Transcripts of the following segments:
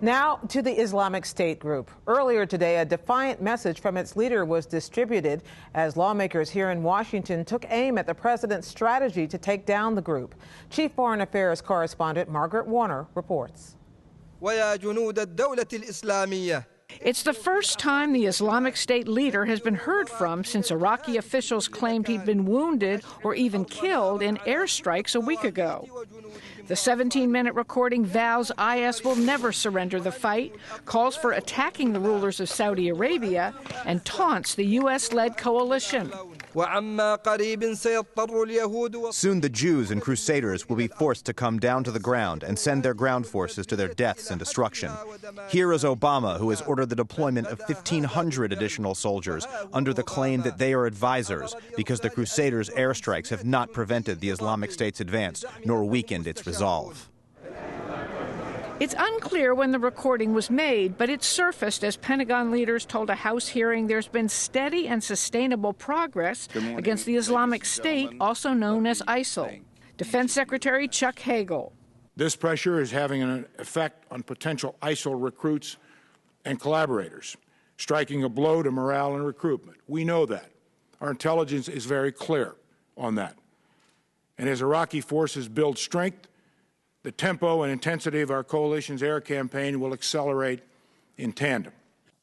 Now to the Islamic State group. Earlier today, a defiant message from its leader was distributed as lawmakers here in Washington took aim at the president's strategy to take down the group. Chief Foreign Affairs correspondent Margaret Warner reports. It's the first time the Islamic State leader has been heard from since Iraqi officials claimed he'd been wounded or even killed in airstrikes a week ago. The 17-minute recording vows IS will never surrender the fight, calls for attacking the rulers of Saudi Arabia, and taunts the U.S.-led coalition. Soon the Jews and Crusaders will be forced to come down to the ground and send their ground forces to their deaths and destruction. Here is Obama, who has ordered the deployment of 1,500 additional soldiers under the claim that they are advisors because the Crusaders' airstrikes have not prevented the Islamic State's advance nor weakened its resolve. It's unclear when the recording was made, but it surfaced as Pentagon leaders told a House hearing there's been steady and sustainable progress against the Islamic State, also known as ISIL. Defense Secretary Chuck Hagel. This pressure is having an effect on potential ISIL recruits and collaborators, striking a blow to morale and recruitment. We know that. Our intelligence is very clear on that. And as Iraqi forces build strength, the tempo and intensity of our coalition's air campaign will accelerate in tandem.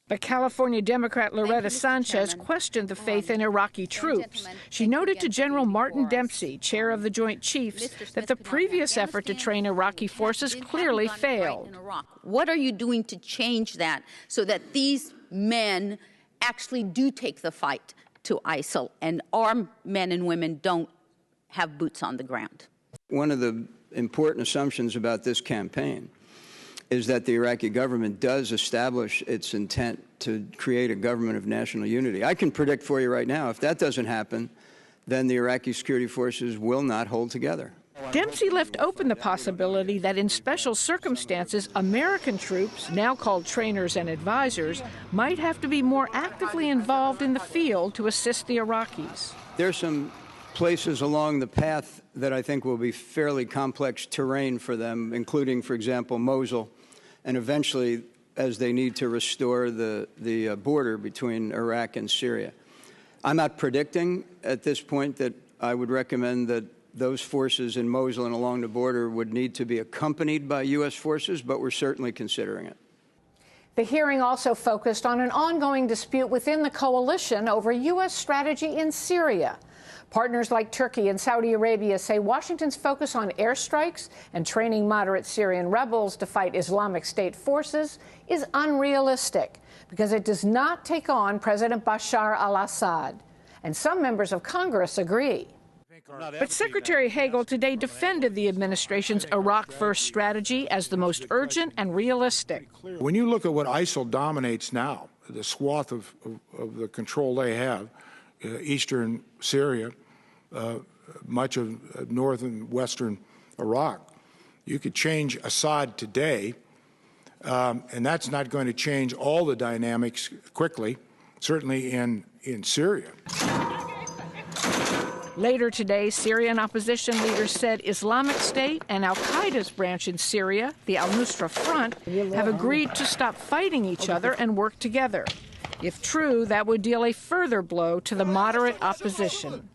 But California Democrat Loretta Sanchez questioned the faith in Iraqi troops. She noted to General Martin Dempsey, chair of the Joint Chiefs, that the previous effort to train Iraqi forces clearly failed. What are you doing to change that so that these men actually do take the fight to ISIL and our men and women don't have boots on the ground? One of the important assumptions about this campaign is that the Iraqi government does establish its intent to create a government of national unity. I can predict for you right now, if that doesn't happen, then the Iraqi security forces will not hold together. Dempsey left open the possibility that in special circumstances, American troops, now called trainers and advisors, might have to be more actively involved in the field to assist the Iraqis. There's some places along the path that I think will be fairly complex terrain for them, including, for example, Mosul, and eventually as they need to restore the border between Iraq and Syria. I'm not predicting at this point that I would recommend that those forces in Mosul and along the border would need to be accompanied by U.S. forces, but we're certainly considering it. The hearing also focused on an ongoing dispute within the coalition over U.S. strategy in Syria. Partners like Turkey and Saudi Arabia say Washington's focus on airstrikes and training moderate Syrian rebels to fight Islamic State forces is unrealistic because it does not take on President Bashar al-Assad. And some members of Congress agree. But Secretary Hagel today defended the administration's Iraq-first strategy as the most urgent and realistic. When you look at what ISIL dominates now, the swath of the control they have, eastern Syria, much of northern and western Iraq, you could change Assad today, and that's not going to change all the dynamics quickly, certainly in Syria. Later today, Syrian opposition leaders said Islamic State and al-Qaeda's branch in Syria, the al-Nusra Front, have agreed to stop fighting each other and work together. If true, that would deal a further blow to the moderate opposition.